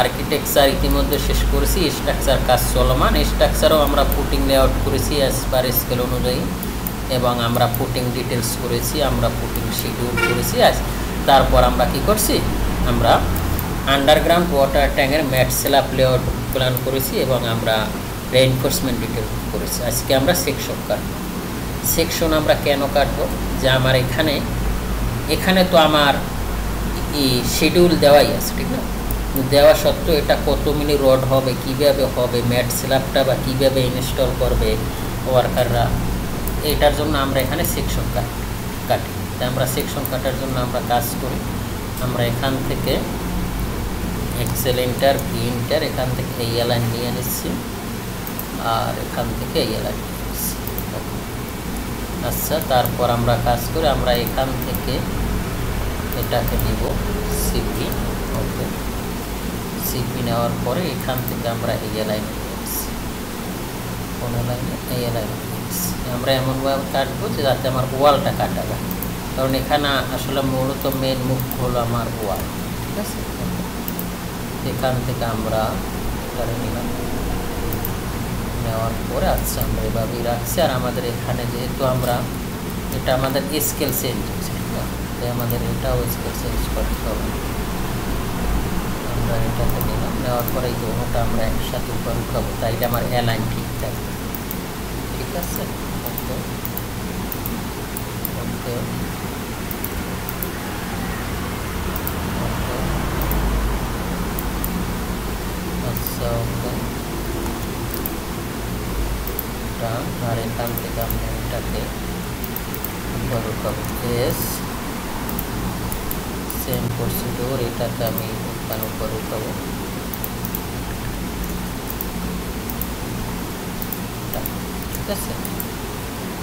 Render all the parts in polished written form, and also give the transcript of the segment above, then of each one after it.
Architecture ইতিমধ্যে শেষ করেছি, স্ট্রাকচার কাজ চলমান। স্ট্রাকচারও আমরা ফুটিং লেআউট করেছি অ্যাজ পার স্কেল অনুযায়ী, এবং আমরা ফুটিং ডিটেলস করেছি, আমরা ফুটিং শিডিউল করেছি। তারপর আমরা কি করছি, আমরা আন্ডারগ্রাউন্ড ওয়াটার ট্যাঙ্কের ম্যাট স্ল্যাব লেআউট প্ল্যান করেছি, এবং আমরা রেইনফোর্সমেন্ট ডিটেল করেছি। আজকে আমরা সেকশন কাটবো। সেকশন আমরা কেন কাটবো, যে আমার এখানে তো আমার শিডিউল দেওয়াই আছে, ঠিক না? দেওয়া সত্ত্বেও এটা কত মিলি রড হবে, কীভাবে হবে, ম্যাট স্ল্যাবটা বা কীভাবে ইনস্টল করবে ওয়ার্কাররা, এটার জন্য আমরা এখানে সেকশন কাটি। তাই আমরা সেকশন কাটার জন্য আমরা কাজ করি। আমরা এখান থেকে এক্সেল এন্টার, ভি এন্টার, এখান থেকে এই লাইন নিয়ে নিচ্ছি, আর এখান থেকে এই লাইন নিয়ে নিচ্ছি। আচ্ছা, তারপর আমরা কাজ করি, আমরা এখান থেকে এটাকে নিব সিপি। ওকে, সিপি নেওয়ার পরে এখান থেকে আমরা এই লাইনে নিয়ে নিচ্ছি, কোন লাইনে, এই লাইনে নিয়ে নিচ্ছি। আমরা এমনভাবে কাটবো যে যাতে আমার ওয়ালটা কাটা যায়, কারণ এখানে আসলে মূলত মেন মুখ্য হলো আমার ওয়াল, ঠিক আছে? এখান থেকে আমরা এখানে নিলাম, নেওয়ার পরে আচ্ছা আমরা এভাবেই রাখছি। আর আমাদের এখানে যেহেতু আমরা এটা আমাদের স্কেল চেঞ্জ হচ্ছে, ঠিক না? তাই আমাদের এটাও স্কেল চেঞ্জ করতে হবে। আমরা এটাকে নিলাম, নেওয়ার পরে এই দোনোটা আমরা একসাথে উপর উঠাবো, তাই এটা আমার অ্যালাইন ঠিক থাকবে, ঠিক আছে? ওকে ওকে আচ্ছা, ওকে। আর এখান থেকে আমরা এটাকে উপর উঠাবো, এস সেম প্রসিডিওর, এটাকে আমি এখানে উপর উঠাবো, ঠিক আছে?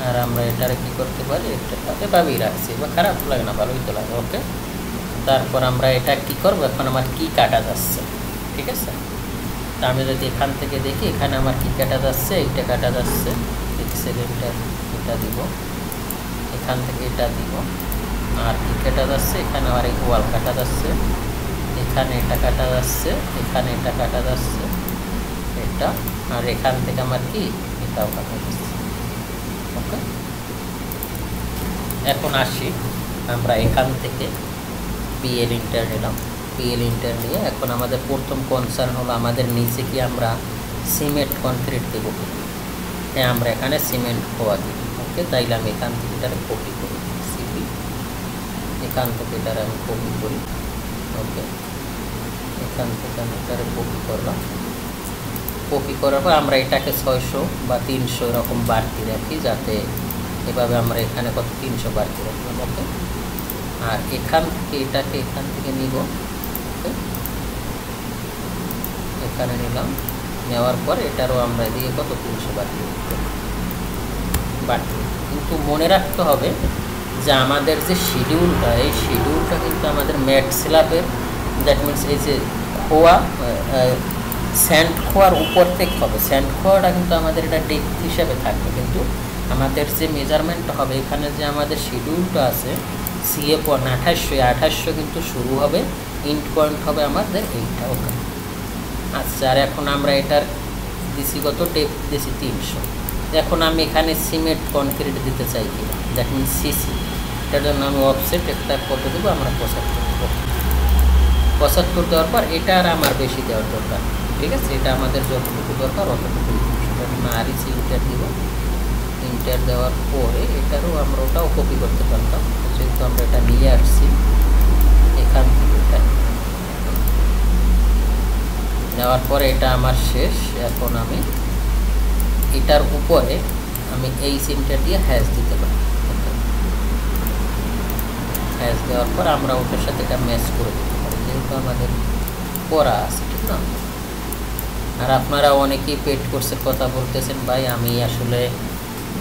আর আমরা এটারে কি করতে পারি, এটা ভাবেই রাখছি, বা খারাপ লাগে না, ভালোই তো লাগে। ওকে, তারপর আমরা এটা কি করবো, এখন আমার কি কাটা যাচ্ছে, ঠিক আছে? তা আমি যদি এখান থেকে দেখি, এখানে আমার কি কাটা যাচ্ছে, এইটা কাটা যাচ্ছে, এক্সেল এটা দিব, এখান থেকে এটা দিব। আর কি কাটা যাচ্ছে, এখানে আমার এই ওয়াল কাটা যাচ্ছে, এখানে এটা কাটা যাচ্ছে, এখানে এটা কাটা যাচ্ছে, এটা, আর এখান থেকে আমার কি এটাও কাটা যাচ্ছে। ওকে, এখন আসি, আমরা এখান থেকে পিএল ইন্টার নিলাম, পিএল ইন্টার নিয়ে এখন আমাদের প্রথম কনসার্ন হলো আমাদের নিচে কি আমরা সিমেন্ট কনক্রিট দেবো কিনা। হ্যাঁ, আমরা এখানে সিমেন্ট খোয়া দিই। ওকে, তাইলে আমি এখান থেকে এটারে কপি করি, সিপি, এখান থেকে এটারে আমি কপি করি। ওকে, এখান থেকে আমি এটারে কপি করলাম। কপি করার পর আমরা এটাকে 600 বা 300 এরকম বাড়তি রাখি, যাতে এভাবে আমরা এখানে কত 300 বাড়তি রাখলাম। ওকে, আর এখান থেকে এটাকে এখান থেকে নিব, ওকে, এখানে নিলাম, নেওয়ার পর এটারও আমরা দিয়ে কত 300 বাড়তি। কিন্তু মনে রাখতে হবে যে আমাদের যে শিডিউলটা, এই শিডিউলটা কিন্তু আমাদের ম্যাট স্ল্যাবের, দ্যাট মিনস এই যে খোয়া স্যান্ড খোয়ার উপর থেকে হবে। স্যান্ড খোয়াটা কিন্তু আমাদের এটা ডেপথ হিসাবে থাকবে, কিন্তু আমাদের যে মেজারমেন্টটা হবে, এখানে যে আমাদের শিডিউলটা আছে সিএ 2800 কিন্তু শুরু হবে, ইন্ড পয়েন্ট হবে আমাদের এইটা। ওকে, আচ্ছা, আর এখন আমরা এটার দিছি কত, ডেপথ দিছি 300। এখন আমি এখানে সিমেন্ট কনক্রিট দিতে চাই কিনা, দ্যাট মিনস সিসি, এটার জন্য আমি অফসেট একটা কত দেবো, আমরা 75 দেবো। 75 দেওয়ার পর এটা আর আমার বেশি দেওয়ার দরকার, ঠিক আছে? এটা আমাদের যতটুকু দরকার অতটুকু, সেটা জন্য আর ইসি ইন্টার দিব। ইন্টার দেওয়ার পরে এটারও আমরা ওটাও কপি করতে পারতাম, যেহেতু আমরা এটা নিয়ে আসছি এখান থেকে। এটা নেওয়ার পরে এটা আমার শেষ। এখন আমি এটার উপরে আমি এই সিমটা দিয়ে হ্যাশ দিতে পারি। হ্যাশ দেওয়ার পর আমরা ওটার সাথে এটা ম্যাচ করে দিতে পারি, যেহেতু আমাদের করা আছে, ঠিক না? আর আপনারা অনেকেই পেড কোর্সের কথা বলতেছেন, ভাই আমি আসলে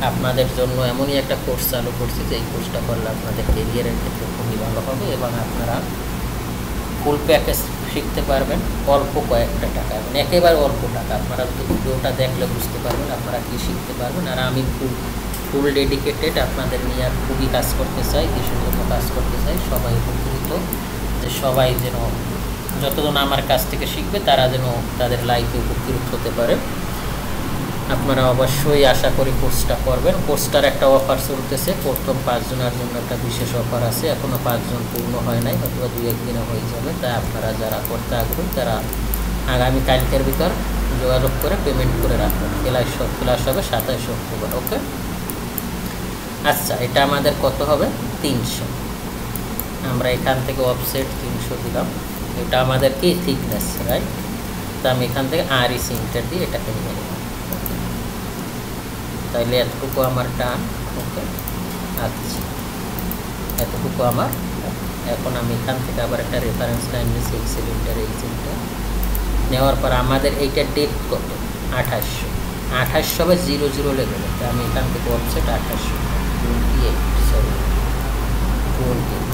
আপনাদের জন্য এমনই একটা কোর্স চালু করছি যে এই কোর্সটা করলে আপনাদের কেরিয়ারের ক্ষেত্রে খুবই ভালো হবে, এবং আপনারা ফুল প্যাকেজ শিখতে পারবেন অল্প কয়েকটা টাকা, মানে একেবারে অল্প টাকা। আপনারা যদি ভিডিওটা দেখলে বুঝতে পারবেন আপনারা কী শিখতে পারবেন। আর আমি ফুল ডেডিকেটেড আপনাদের নিয়ে আর খুবই কাজ করতে চাই, দেশের জন্য কাজ করতে চাই, সবাই উপকৃত, যে সবাই যেন যতজন আমার কাছ থেকে শিখবে তারা যেন তাদের লাইফে উপকৃত হতে পারে। আপনারা অবশ্যই আশা করি কোর্সটা করবেন। কোর্সটার একটা অফার চলতেছে, প্রথম 5 জনের জন্য একটা বিশেষ অফার আছে। এখনও 5 জন পূর্ণ হয় নাই, হয়তো 2-1 দিনে হয়ে যাবে। তাই আপনারা যারা করতে আগ্রহী তারা আগামী কালকের ভিতর যোগাযোগ করে পেমেন্ট করে রাখবেন। ক্লাস হবে 27 অক্টোবর। ওকে, আচ্ছা, এটা আমাদের কত হবে? 300। আমরা এখান থেকে অফসেট 300 দিলাম। এটা আমাদের কি থিকনেস, রাইট? তো আমি এখান থেকে RE সেন্টার দিয়ে এটাকে নিয়ে নিলাম। তাইলে এতটুকু আমার টান। ওকে, আচ্ছা, এতটুকু আমার। এখন আমি এখান থেকে আবার একটা রেফারেন্স লাইন নিয়েছি, এই সিলিন্ডার, এই সিলিন্ডার নেওয়ার পর আমাদের এইটা ডেপথ কত? 2800। 2800 হবে 00 লেভেলে। তো আমি এখান থেকে অফসেট 2800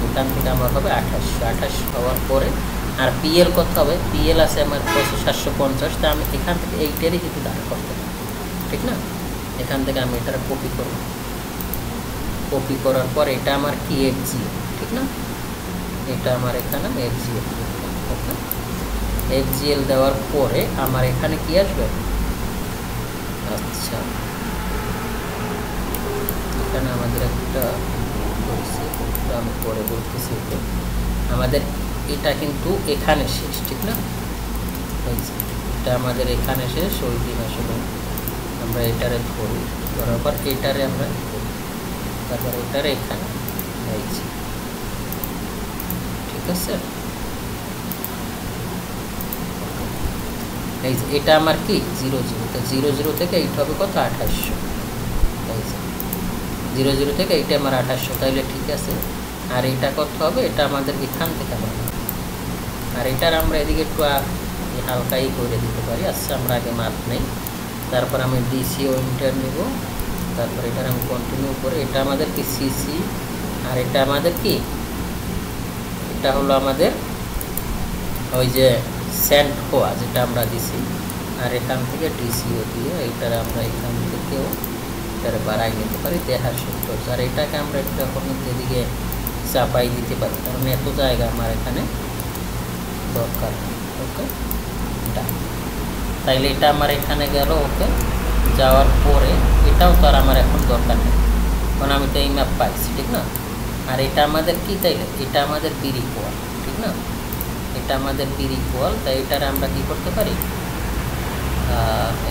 এখান থেকে আমার হবে 2800 হওয়ার পরে আর PL কত হবে? PL আছে আমার 750। তা আমি এখান থেকে এইটারই কিন্তু দাঁড়া করতে পারি, ঠিক না? এখান থেকে আমি এটার কপি করব। কপি করার পর এটা আমার কি FGL, ঠিক না? এটা আমার এখানে FGL। ওকে, FGL দেওয়ার পরে আমার এখানে কি আসবে? আচ্ছা, এখানে আমাদের একটা আমি পরে বলতেছি। আমাদের এটা কিন্তু এখানে শেষ, ঠিক না? এটা আমাদের এখানে শেষ। ওই দিন আসলে আমরা এটারে ধরি, ধরার পর এটারে আমরা, তারপর এটারে এখানে হয়েছি, ঠিক আছে? এই যে এটা আমার কি 00, তো 00 থেকে এইটা হবে কত? 2800। 00 থেকে এইটা আমার 2800, তাইলে ঠিক আছে। আর এটা কত হবে? এটা আমাদের এখান থেকে আমার, আর এটার আমরা এদিকে একটু হালকাই করে দিতে পারি। আচ্ছা, আমরা আগে মাপ নেই, তারপর আমি DCO ইন্টার নেব, তারপর এটার আমি কন্টিনিউ করে। এটা আমাদের কি CC, আর এটা আমাদের কি, এটা হলো আমাদের ওই যে সেন্ট হওয়া যেটা আমরা দিছি। আর এখান থেকে DCO দিয়ে এইটার আমরা এখান থেকেও এটার বাড়াই নিতে পারি 73। আর এটাকে আমরা একটু এখন এদিকে চাপাই দিতে পারি, কারণ এত জায়গা আমার এখানে দরকার। ওকে, তাইলে এটা আমার এখানে গেল। ওকে, যাওয়ার পরে এটাও তো আর আমার এখন দরকার নেই, কারণ আমি তো এই ম্যাপ পাইছি, ঠিক না? আর এটা আমাদের কি, তাইলে এটা আমাদের বির ইকুয়াল, ঠিক না? এটা আমাদের বির ইকুয়াল। তাই এটার আমরা কি করতে পারি?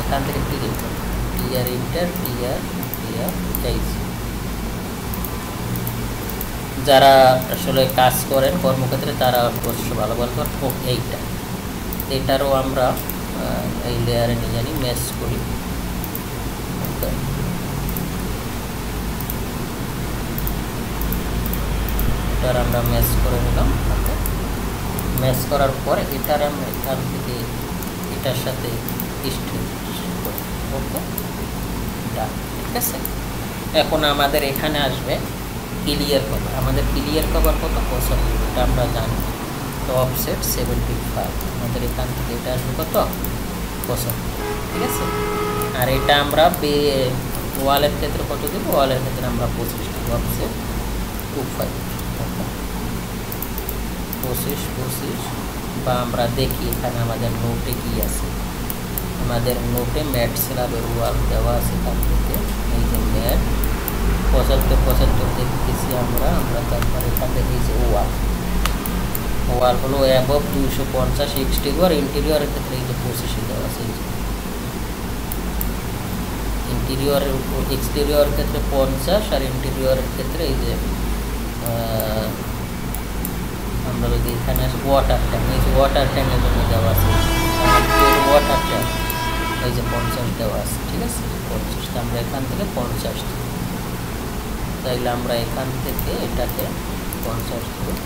এখান থেকে কি লিখব? TR inter TR H. যারা আসলে কাজ করেন কর্মক্ষেত্রে তারা অবশ্য ভালো বলতে এইটা, এটারও আমরা এই লেয়ারে নিয়ে জানি ম্যাচ করি। এটার আমরা ম্যাচ করে নিলাম। ম্যাচ করার পরে এটার আমরা এখান থেকে এটার সাথে করি। ওকে, ঠিক আছে। এখন আমাদের এখানে আসবে ক্লিয়ার কভার। আমাদের ক্লিয়ার কভার কত? 75, এটা আমরা জানি। তো অফসেট 75, আমাদের এখান থেকে এটা আসবে কত? 75, ঠিক আছে। আর এটা আমরা ওয়ালের ক্ষেত্রে কত দেবো? ওয়ালের ক্ষেত্রে আমরা 25 দেবো। অফসেট 25, 25, বা আমরা দেখি এখানে আমাদের নোটে কি আছে। আমাদের নোটে ম্যাট স্ল্যাবের ওয়াল দেওয়া আছে। এখান থেকে এই যে ম্যাট 75 দেখতেছি আমরা। তারপর এখান থেকে এই যে ওয়াল হলো অ্যাবভ 250 এক্সটেরিয়র। ইন্টেরিয়রের ক্ষেত্রে এই যে 25 দেওয়া আছে। ইন্টেরিয়র এক্সটেরিয়রের ক্ষেত্রে 50, আর ইন্টেরিয়রের ক্ষেত্রে এই যে আমরা যদি এখানে ওয়াটার ট্যাঙ্ক, এই যে ওয়াটার ট্যাঙ্কের জন্য দেওয়া আছে ওয়াটার ট্যাঙ্ক, এই যে 50 দেওয়া আছে, ঠিক আছে। 50, আমরা এখান থেকে 50 দেব। তাইলে আমরা এখান থেকে এটাকে 50 দেব।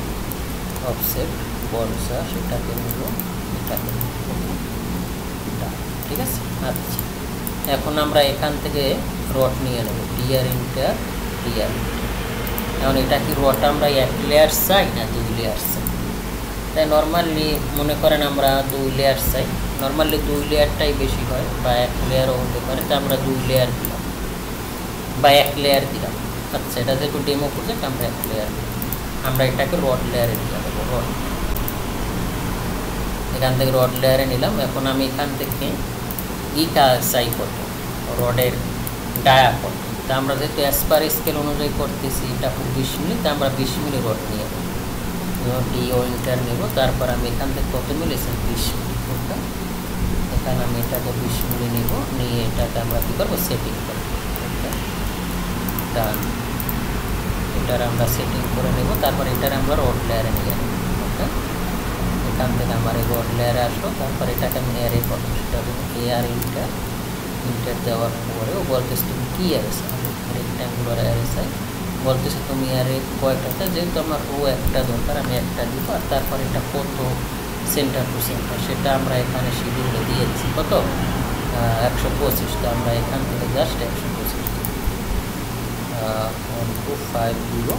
অফসেট 50, এটাকে নেব, এটাকে ঠিক আছে। আচ্ছা, এখন আমরা এখান থেকে রড নিয়ে নেব, টিআর ইন্টার টিআর। এখন এটা কি রড আমরা 1 লেয়ার চাই না 2 লেয়ার চাই? তাই নর্মালি মনে করেন আমরা 2 লেয়ার চাই। নর্মালি 2 লেয়ারটাই বেশি হয়, বা 1 লেয়ারও হতে পারে। তো আমরা 2 লেয়ার দিলাম বা 1 লেয়ার দিলাম। আচ্ছা, এটা যেহেতু ডেমো প্রজেক্ট, আমরা 1 লেয়ার দিলাম। আমরা এটাকে রড লেয়ারে দিয়ে দেবো। রড এখান থেকে রড লেয়ারে নিলাম। এখন আমি এখান থেকে ইটা চাই কত, রডের ডায়া কত। তা আমরা যেহেতু অ্যাসপার স্কেল অনুযায়ী করতেছি, এটা 20 মিলি, তা আমরা 20 মিলি রড নিয়ে ডিও ইন্টার নেব। তারপর আমি এখান থেকে কত মিলেছি, 20 মিলি। এখানে আমি এটাকে 20 মিলি নিব, নিয়ে এটাকে আমরা কী করবো, সেটিং করবো। ডান, এটার আমরা সেটিং করে নেব। তারপর এটার আমরা রড লেয়ারে নিয়ে নেব। ওকে, এখান থেকে আমার এই রড লেয়ারে আসলো। তারপর এটাকে আমি এয়ারে করবো, সেটা হলো এয়ার ইন্টার। ইন্টার দেওয়ার পরে ও বলতেছে তুমি কী অ্যারে চাই, রেক্ট্যাঙ্গুলার অ্যারে চাই। বলতেছে তুমি অ্যারে কয়টা চাই, যেহেতু আমার রো একটা দরকার আমি একটা দিব। আর তারপর এটা কত সেন্টার টু সেন্টার সেটা আমরা এখানে শিডিউলে দিয়েছি কত, 125। তো আমরা এখান থেকে জাস্ট 125 1250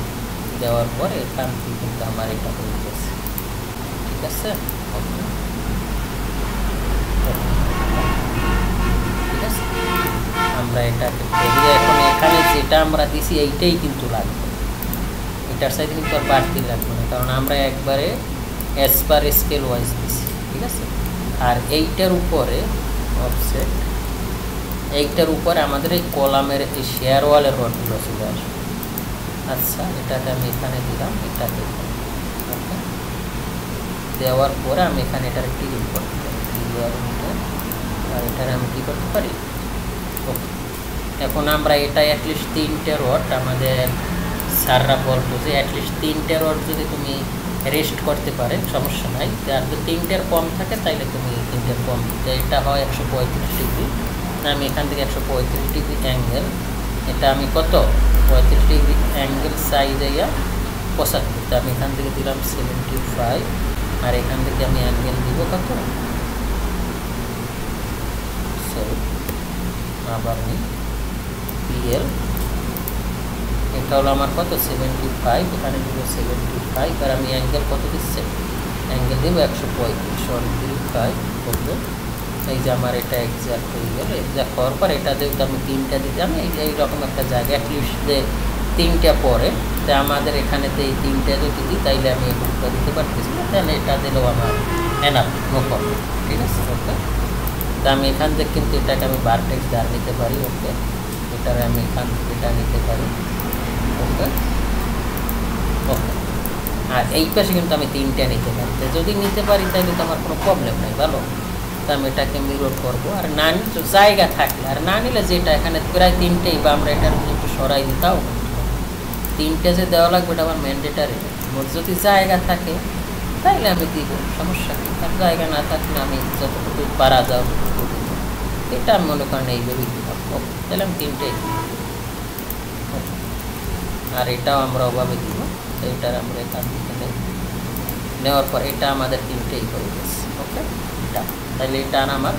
দেওয়ার পরে এখান থেকে কিন্তু আমার এটা হয়ে গেছে। ঠিক আছে, ঠিক আছে, আমরা এটাকে করি। এখন এখানে যেটা আমরা দিছি এইটাই কিন্তু লাগবে, এটার সাইডে কিন্তু আর বাড়তি লাগবে না, কারণ আমরা একবারে অ্যাজ পার স্কেল ওয়াইজ দিছি। ঠিক আছে, আর এইটার উপরে অফসেট, এইটার উপরে আমাদের এই কলামের এই শেয়ার ওয়ালের রডগুলো চলে আসবে। আচ্ছা, এটাকে আমি এখানে দিলাম, এটাকে দেওয়ার পরে আমি এখানে এটার টিল করতে পারি, আর এটার আমি কী করতে পারি। ওকে, এখন আমরা এটা অ্যাটলিস্ট 3টে রড, আমাদের স্যাররা বলতো যে অ্যাটলিস্ট 3টে রড যদি তুমি রেস্ট করতে পারেন সমস্যা নাই, আর যদি 3টের কম থাকে তাইলে তুমি 3টের কম দিতে। এটা হয় 135 ডিগ্রি, আমি এখান থেকে 135 ডিগ্রি অ্যাঙ্গেল, এটা আমি কত 35 ডিগ্রি অ্যাঙ্গেল সাইজ ইয়া 75, তো আমি এখান থেকে দিলাম 75, আর এখান থেকে আমি অ্যাঙ্গেল দিব কত, সরি আবার নিই পিএল, এটা হলো আমার কত 75, এখানে দিব 75, আর আমি অ্যাঙ্গেল কত দিচ্ছে, অ্যাঙ্গেল দেবো 135 করবো। এই যে আমার এটা এক্সাক্ট হয়ে গেল। এক্সাক্ট হওয়ার পর এটা যেহেতু আমি 3টা দিতাম, এইরকম একটা জায়গা অ্যাটলিস্ট যে 3টা পরে, তা আমাদের এখানে তো এই 3টা যদি দিই তাইলে আমি এই বুকটা দিতে পারতেছি না, তাহলে এটা দিলেও আমার এনাফ, নো প্রবলেম। ঠিক আছে, ওকে, তা আমি এখান থেকে কিন্তু এটাকে আমি ভার্টেক্স দাঁড় নিতে পারি। ওকে, এটারে আমি এখান থেকে এটা নিতে পারি। ওকে, ওকে, আর এই পাশে কিন্তু আমি 3টা নিতে পারি। যদি নিতে পারি তাহলে তো আমার কোনো প্রবলেম নেই, ভালো। তো আমি এটাকে মিরর করবো, আর না নিলে জায়গা থাকলে, আর না নিলে যেটা এখানে প্রায় 3টেই, বা আমরা এটার একটু সরাই দিতাও, 3টে যে দেওয়া লাগবে এটা আমার ম্যান্ডেটারি। মোট যদি জায়গা থাকে তাইলে আমি দিব, সমস্যা নেই। আর জায়গা না থাকলে আমি যতটুকু পারা যাও ততটুকু দিব। এটা আমি মনে করেন এইভাবেই দিলাম। ওকে, তাহলে আমি 3টেই দিব, আর এটাও আমরা ওভাবে দিব। তো এটার আমরা এখান থেকে নেওয়ার পর এটা আমাদের 3টেই হয়ে গেছে। ওকে, এটা তাহলে এটা আমার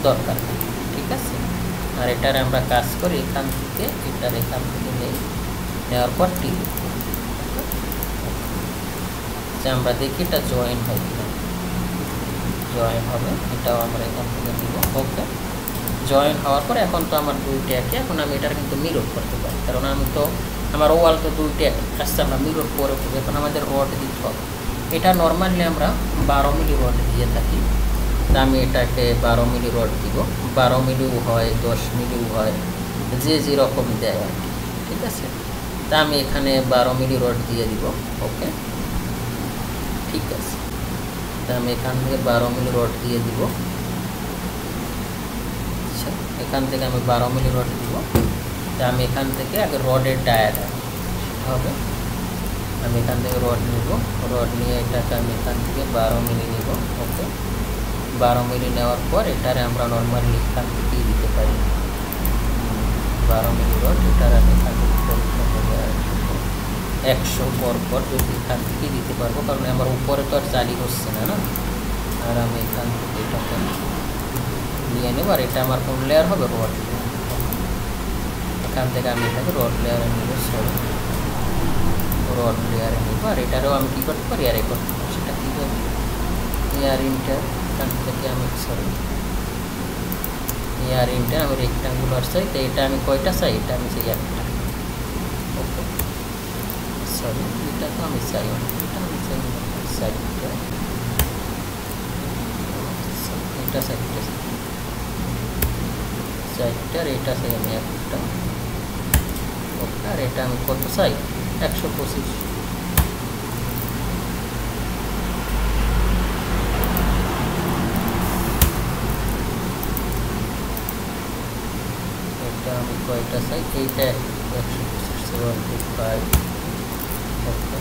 দরকার নেই। ঠিক আছে, আর এটার আমরা কাজ করি এখান থেকে, এটার এখান থেকে নেওয়ার পর টিল আমরা দেখি এটা জয়েন হয় কিনা, জয়েন হবে, এটাও আমরা এখান থেকে নিব। ওকে, জয়েন হওয়ার পর এখন তো আমার 2টে একই, এখন আমি এটার কিন্তু মিরর করতে পারি, কারণ আমি তো আমার ওয়াল তো 2টে আসছে, আমরা মিরর করে করবো। এখন আমাদের রড দিতে হবে, এটা নর্মালি আমরা 12 মিলি রড দিয়ে থাকি। তা আমি এটাকে 12 মিলি রড দিব, 12 মিলিও হয়, 10 মিলিও হয়, যে যেরকম দেয় আর কি। ঠিক আছে, তা আমি এখানে 12 মিলি রড দিয়ে দিব। ওকে, ঠিক আছে, তা আমি এখান থেকে 12 মিলি রড দিয়ে দিব। আচ্ছা, এখান থেকে আমি 12 মিলি রড দিব। তা আমি এখান থেকে আগে রডের ডায়াগ্রাম হবে, আমি এখান থেকে রড নিব, রড নিয়ে এটাকে আমি এখান থেকে 12 মিলি নিব। ওকে, 12 মিলি নেওয়ার পর এটারে আমরা নর্মালি এখান থেকে দিতে পারি 12 মিলি রড, এটার আমি এখান থেকে 100 পর যদি এখান থেকে দিতে পারবো, কারণ আমার উপরে তো আর চালি হচ্ছে না, না। আর আমি এখান থেকে এটাকে নিয়ে নেব, আর এটা আমার কোন লেয়ার হবে, রড লেয়ার। এখান থেকে আমি এটাকে রড লেয়ারে নেব, সরি রড লেয়ারে নেব। আর এটারও আমি কী করতে পারি, এয়ারে করতে পারি। সেটা কীভাবে, এয়ার ইন্টার, এখান থেকে আমি সরি এয়ার ইন্টার, আমি রেক্ট্যাঙ্গুলার চাই, তো এটা আমি কয়টা চাই, এটা আমি চাই একটা। ওকে, সরি এটা তো আমি চাই, এটা আমি চাই সাইডটা, এটা চারটা চারটার এটা চাই আমি একটা। ওকে, আর এটা আমি কত চাই 125। এটা আমি কয়টা চাই, এইটা 125 75। ওকে,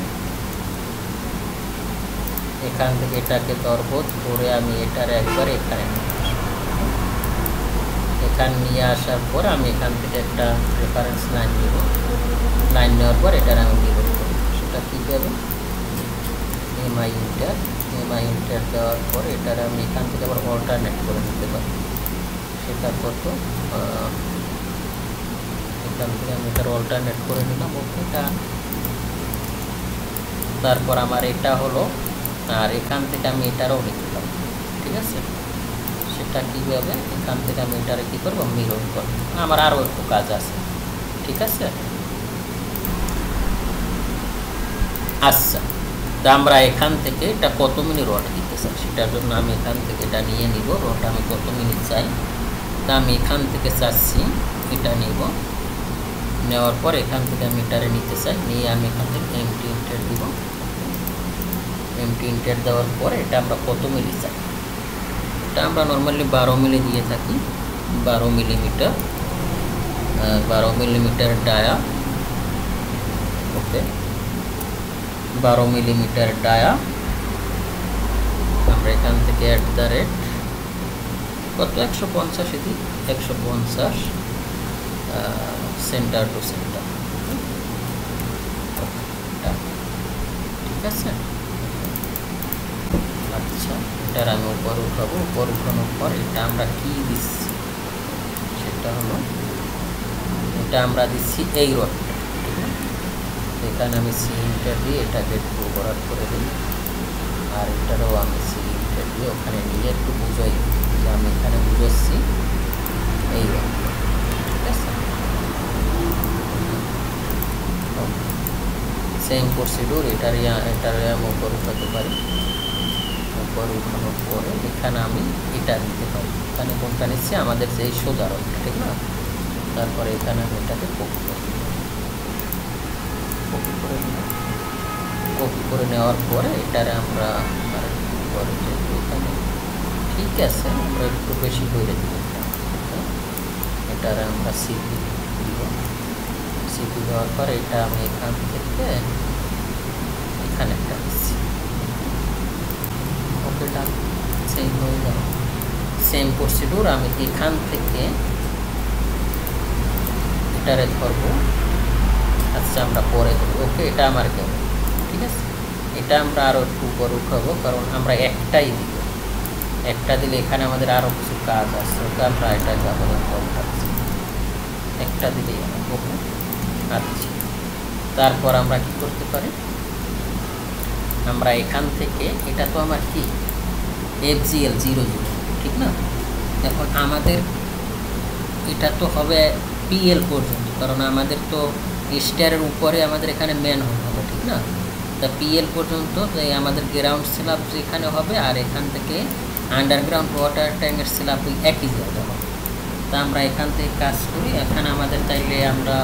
এখান থেকে এটাকে ধরবো, ধরে আমি এটার একবার এখানে নিয়ে আসার পর আমি এখান থেকে একটা রেফারেন্স লাইন নেব। লাইন নেওয়ার পর এটার আমি ডিলিট করব। সেটা কীভাবে, এমআই ইন্টার দেওয়ার পর এটার আমি এখান থেকে আবার অল্টারনেট করে নিতে পারি। সেটা কত, এখান থেকে আমি এটার অল্টারনেট করে নিলাম। ওকে, তারপর আমার এটা হলো, আর এখান থেকে আমি এটারও লিখলাম। ঠিক আছে, সেটা কীভাবে, এখান থেকে আমি এটারে কী করবো, মিরর করবো। আমার আরও একটু কাজ আছে। ঠিক আছে, আচ্ছা, তা আমরা এখান থেকে এটা কত মিনিট রড দিতে চাই, সেটার জন্য আমি এখান থেকে এটা নিয়ে নিব। রড আমি কত মিনিট চাই, তা আমি এখান থেকে চাচ্ছি এটা নিব। নেওয়ার পর এখান থেকে আমি এটারে নিতে চাই, নিয়ে আমি এখান থেকে এমটি ইন্টার দিব। এমটি ইন্টার দেওয়ার পরে এটা আমরা কত মিলি চাই, এটা আমরা নর্মালি 12 মিলি দিয়ে থাকি। 12 মিলিমিটার 12 মিলিমিটার ডায়া। ওকে, 12 মিলিমিটার ডায়া আমরা এখান থেকে @ কত 150 দিই, 150 সেন্টার টু সেন্টার। ঠিক আছে, আচ্ছা, এটার আমি উপর উঠাবো। উপর উঠানোর পর এটা আমরা কি দিচ্ছি, সেটা হলো এটা আমরা দিচ্ছি এই রডটা। ঠিক আছে, এখানে আমি সি ইন্টার দিয়ে এটাকে একটু বরাদ করে দিই, আর এটারও আমি সি ইন্টার দিয়ে ওখানে নিয়ে একটু বুঝাই যে আমি এখানে বুঝাচ্ছি এই রড। ঠিক আছে, সেম প্রসিডিউর এটারে আমি উপর উঠাতে পারি। উপর উঠানোর পরে এখানে আমি এটা দিতে পারি। এখানে কোনটা নিচ্ছি, আমাদের যে সোজা রডটা, ঠিক না। তারপরে এখানে আমি এটাকে কপি করে নেওয়ার পরে এটারে আমরা পরে এখানে, ঠিক আছে, আমরা একটু বেশি করে দিব। এটারে আমরা সিপি দিব। সিপি দেওয়ার পর এটা আমি এখান থেকে এখানে একটা দিচ্ছি। ওকে, ডান, সেম হয়ে গেল। সেম প্রসিডিউর আমি এখান থেকে এটারে ধরবো। আচ্ছা, আমরা পরে ধরবো। ওকে, এটা আমার কেমন, ঠিক আছে, এটা আমরা আরও একটু উপর উঠাবো, কারণ আমরা একটাই দিব। একটা দিলে এখানে আমাদের আরও কিছু কাজ আছে। ওকে, আমরা এটা যাবো একটা দিলেই আমার। ওকে, আচ্ছা, তারপর আমরা কি করতে পারি, আমরা এখান থেকে এটা তো আমার কি FGL 00, ঠিক না। এখন আমাদের এটা তো হবে PL পর্যন্ত, কারণ আমাদের তো স্টারের উপরে আমাদের এখানে ম্যান হবে, ঠিক না। তা PL পর্যন্ত আমাদের গ্রাউন্ড স্ল্যাব যেখানে হবে, আর এখান থেকে আন্ডারগ্রাউন্ড ওয়াটার ট্যাঙ্কের স্ল্যাব ওই একই জায়গা হবে। তা আমরা এখান থেকে কাজ করি। এখানে আমাদের তাইলে আমরা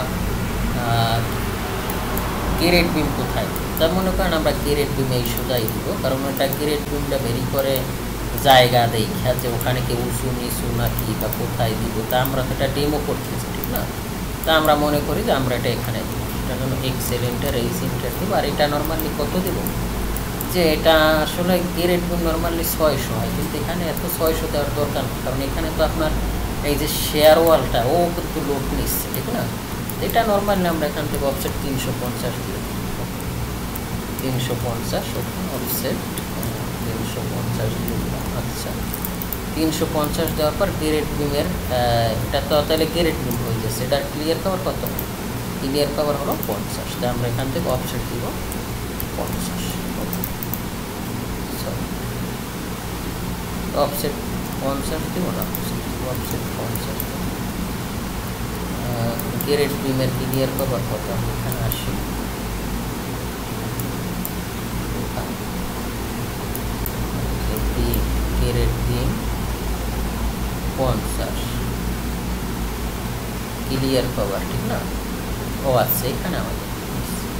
গ্রেড বিম কোথায়, তার মনে করেন আমরা গ্রেড বিমে এই সোজাই দিব, কারণ ওটা গ্রেড বিমটা ভেরি করে জায়গা দেখা যে ওখানে কেউ উঁচু নিচু নাকি বা কোথায় দিব। তা আমরা তো এটা ডেমো করতেছি, ঠিক না। তা আমরা মনে করি যে আমরা এটা এখানে দিব। এটার জন্য এক্সেলেন্টার দিব। আর এটা নর্মালি কত দেব, যে এটা আসলে গ্রেড বিম নর্মালি 600 হয়, কিন্তু এখানে এত 600 দেওয়ার দরকার নেই, কারণ এখানে তো আপনার এই যে শেয়ার ওয়ালটা ও কিন্তু লোড নিচ্ছে, ঠিক না। এটা নর্মালি আমরা এখান থেকে অফসেট 350 দিয়ে 350 অফসেট 350 দিয়ে দিলাম। আচ্ছা, 350 দেওয়ার পর গ্রেড বিমের এটা তো তাহলে গ্রেড বিম হয়ে যাচ্ছে। এটা ক্লিয়ার কভার কত, ক্লিয়ার কভার হলো 50। তাই আমরা এখান থেকে অফসেট দিব 50। অফসেট 50 দিব না, অফসেট 50। গ্রেড বিমের ক্লিয়ার কভার কত, এখানে আসি। গ্রেড বিম 50 ক্লিয়ার কভার, ঠিক না? ও আচ্ছা, এখানে আমাদের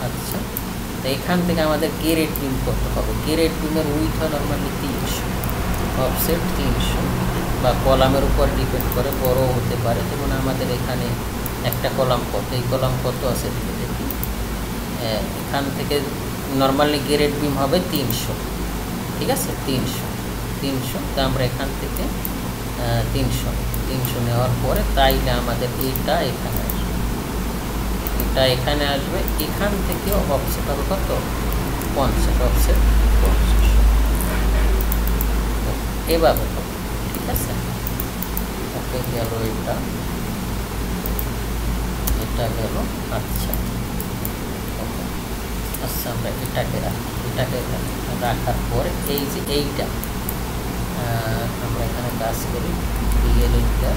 আচ্ছা, তো এখান থেকে আমাদের গেরেট বিম কত হবে? গেরেট বিমের উইথ হয় নর্মালি 300, অফসেট 300, বা কলামের উপর ডিপেন্ড করে, বড় হতে পারে। যেমন আমাদের এখানে একটা কলাম কত, এই কলাম কত আছে দেখি। এখান থেকে নর্মালি গেরেট বিম হবে 300, ঠিক আছে? 300, তো আমরা এখান থেকে 300 নেওয়ার পরে তাইলে আমাদের এটা এখানে আসবে, এটা এখানে আসবে। এখান থেকেও অফসেট হবে কত? 50, অফসেট 50, এভাবে হবে, ঠিক আছে? ওকে, গেল এটা গেল। আচ্ছা ওকে, আচ্ছা আমরা এটাকে রাখার পরে এই যে এইটা আমরা এখানে কাজ করি, ডিএল ইন্টার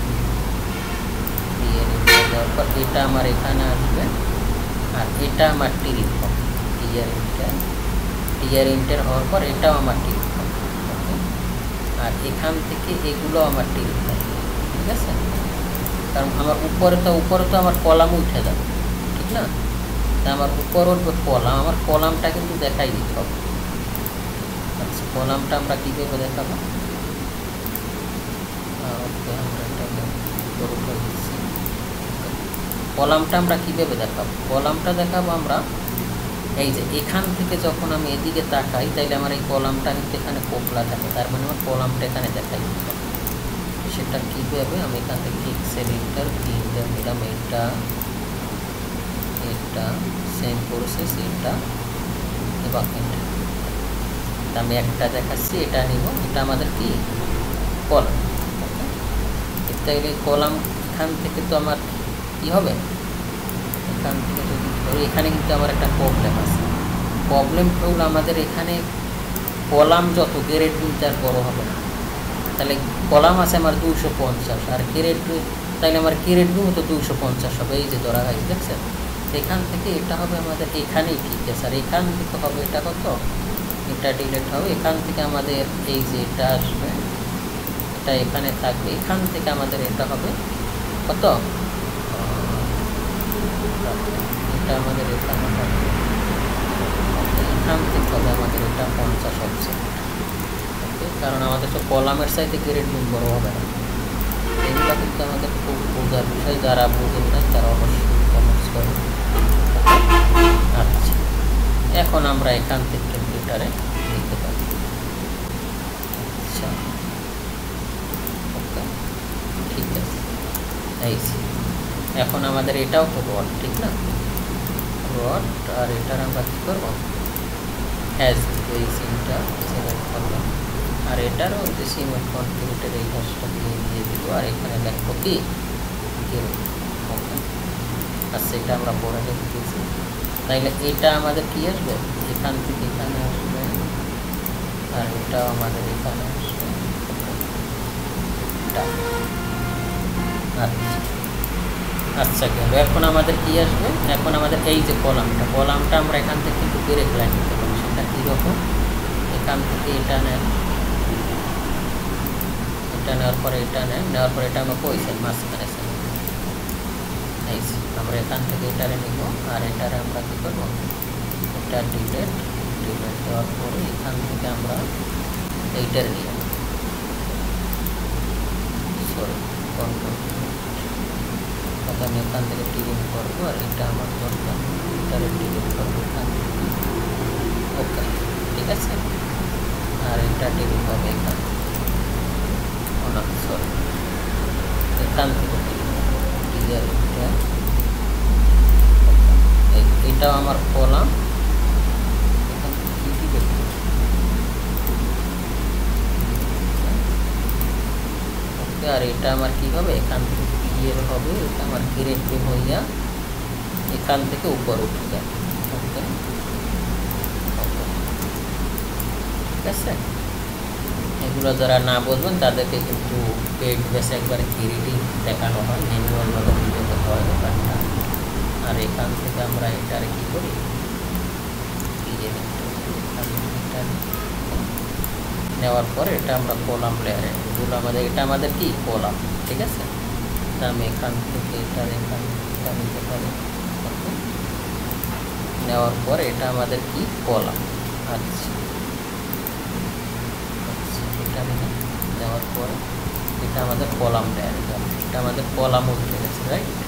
দেওয়ার পর এটা আমার এখানে আসবে, আর এটা আমার টিরিপ হবে। টিআর ইন্টার হওয়ার পর এটাও আমার টিরিপ হবে, ওকে। আর এখান থেকে এগুলো আমার টিরিপ হবে, ঠিক আছে? কারণ আমার উপরে তো আমার কলাম উঠে যাবে, ঠিক না? তা আমার উপর উঠবে কলাম, আমার কলামটা কিন্তু দেখাই দিতে হবে। আচ্ছা, কলামটা আমরা কীভাবে দেখাবো? ওকে, আমরা এটা দিচ্ছি। কলামটা আমরা কীভাবে দেখাবো? কলামটা দেখাবো আমরা এই যে এখান থেকে যখন আমি এদিকে তাকাই, তাইলে আমার এই কলামটা কিন্তু এখানে কোপলা থাকে, তার মানে আমার কলামটা এখানে দেখাই দিতে হবে। সেটা কীভাবে? আমি এখান থেকে এক্সেল ইন্টার নিলাম, এটা সেম প্রসেস, এটা এবং এটা আমি একটা দেখাচ্ছি, এটা নিব। এটা আমাদের কি কলাম, তাইলে কলাম এখান থেকে তো আমার কি হবে? এখান থেকে যদি ধরি, এখানে কিন্তু আমার একটা প্রবলেম আছে। প্রবলেম হলো আমাদের এখানে কলাম যত গেরেট বিম তার বড় হবে না। তাহলে কলাম আছে আমার 250, আর গেরেট বিম, তাইলে আমার গেরেট বিম তো 250 হবে। এই যে ধরা হয়, দেখছেন? এখান থেকে এটা হবে আমাদের এখানেই, ঠিক আছে? আর এখান থেকে হবে এটা কত? এটা ডিলেট হবে। এখান থেকে আমাদের এই যে এটা আসবে, এটা এখানে থাকবে। এখান থেকে আমাদের এটা হবে কত? এটা আমাদের এখানে হবে, এখান থেকে হবে আমাদের এটা 50 অফসেট, ওকে। কারণ আমাদের তো কলামের সাইডে গেরেট বিম বড় হবে না। এগুলো কিন্তু আমাদের খুব বোঝার বিষয়, যারা বোঝেন না তারা অবশ্যই কমেন্টস করবে। আচ্ছা, এখন আমরা এখান থেকে কম্পিউটারে লিখতে পারি। আচ্ছা ওকে, ঠিক আছে। এই এখন আমাদের এটাও তো রড, ঠিক না? রড, আর এটার আমরা কী করবো? হ্যাজ এই সিমটা সিমেন্ট করলাম, আর এটারও যে সিমেন্ট কনক্রিটের এই ঘাসটা দিয়ে দিব, আর এখানে দেখবো কি ওকে। আচ্ছা, এটা আমরা পরে লিখতেছি। তাইলে এটা আমাদের কি আসবে? এখান থেকে এখানে আসবে, আর এটাও আমাদের এখানে আসবে। আচ্ছা গেল। এখন আমাদের কি আসবে? এখন আমাদের এই যে কলামটা আমরা এখান থেকে কিন্তু ব্রেক লাইন নিতে পারি। সেটা কীরকম? এখান থেকে এটা নেন, এটা নেওয়ার পরে এটা নেওয়ার পরে এটা আমরা পয়সা মাঝখানে এই আমরা এখান থেকে এটারে নিব, আর এটারে আমরা কী করবো? এটা ডিলেট দেওয়ার পরে এখান থেকে আমরা এইটারে নিয়ে নেব, সরি কন্ট্রোল, আমি এখান থেকে ডিলিট করবো, আর এটা আমার দরকার, এটারে ডিলিট করবো এখান থেকে, ওকে, ঠিক আছে। আর এটা ডিলিট হবে এখান সরি এখান থেকে ক্লিয়ার, এটাও আমার কলাম। এখান থেকে কী দেখবো? ওকে, আর এটা আমার কী হবে? এখান থেকে ক্লিয়ার হবে, এটা আমার গেরেট বিম হইয়া এখান থেকে উপর উঠে যাবে, ওকে ওকে, ঠিক আছে। এগুলো যারা না বুঝবেন তাদেরকে কিন্তু পেড বেসে একবারে ক্লিয়ারিটি দেখানো হয়, ম্যানুয়ালভাবে বুঝাতে হয় ব্যাপারটা। আর এখান থেকে আমরা এটারে কী করি? নেওয়ার পরে এটা আমরা কলাম লেয়ারে এগুলো আমাদের এটা আমাদের কি কলাম, ঠিক আছে। আমি এখান থেকে এটা নিতে পারি। নেওয়ার পরে এটা আমাদের কি কলাম। আচ্ছা এটা নেওয়ার পরে এটা আমাদের কলাম লেয়ারে, এটা আমাদের কলাম উঠে গেছে, রাইট।